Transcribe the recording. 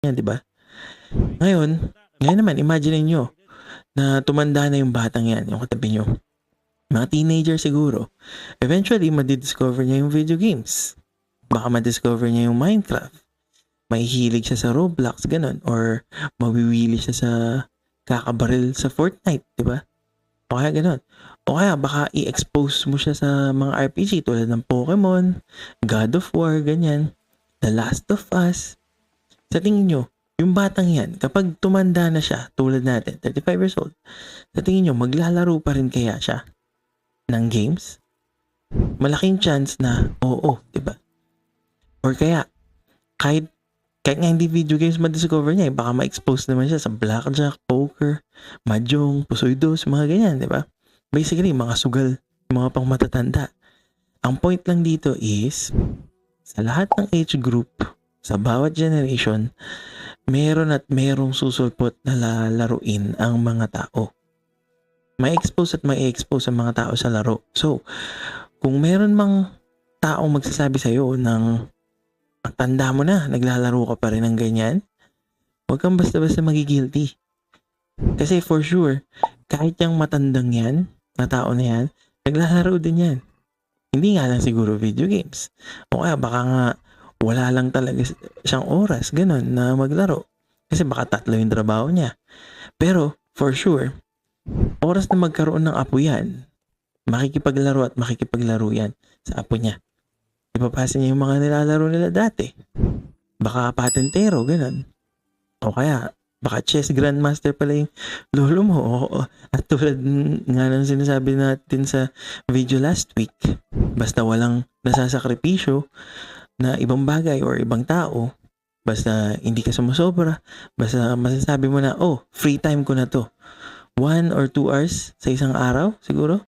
yan, di ba? Ngayon, ngayon naman, imagine niyo na tumanda na yung batang yan, yung katabi nyo. Mga teenager siguro. Eventually, madidiscover niya yung video games. Baka madiscover niya yung Minecraft. Mahihilig siya sa Roblox, ganun. Or mawiwili siya sa kakabaril sa Fortnite, di ba? O kaya ganun. O kaya baka i-expose mo siya sa mga RPG tulad ng Pokemon, God of War, ganyan. The Last of Us. Sa tingin nyo, yung batang yan, kapag tumanda na siya, tulad natin, 35 years old, sa tingin nyo, maglalaro pa rin kaya siya ng games? Malaking chance na oo, diba? Or kaya, kahit nga hindi video games ma-discover niya, baka ma-expose naman siya sa blackjack, poker, mahjong, pusoy dos, mga ganyan, diba? Basically, mga sugal, mga pang matatanda. Ang point lang dito is, sa lahat ng age group, sa bawat generation, meron at merong susulpot na lalaruin ang mga tao. May expose at may expose ang mga tao sa laro. So, kung meron mang taong magsasabi sa'yo ng ang tanda mo na, naglalaro ka pa rin ng ganyan, huwag kang basta-basta magigilty. Kasi for sure, kahit yung matandang yan, na tao na yan, naglalaro din yan. Hindi nga lang siguro video games. O kaya baka nga wala lang talaga siyang oras, ganun, na maglaro. Kasi baka 3 yung trabaho niya. Pero, for sure, oras na magkaroon ng apo yan, makikipaglaro at makikipaglaro yan sa apo niya. Ipapasa niya yung mga nilalaro nila dati. Baka patentero, ganun. O kaya, baka chess grandmaster pala yung lolo mo. At tulad nga ng sinasabi natin sa video last week, basta walang nasasakripisyo na ibang bagay or ibang tao, basta hindi ka sumusobra, basta masasabi mo na, oh, free time ko na to. 1 or 2 hours sa isang araw, siguro.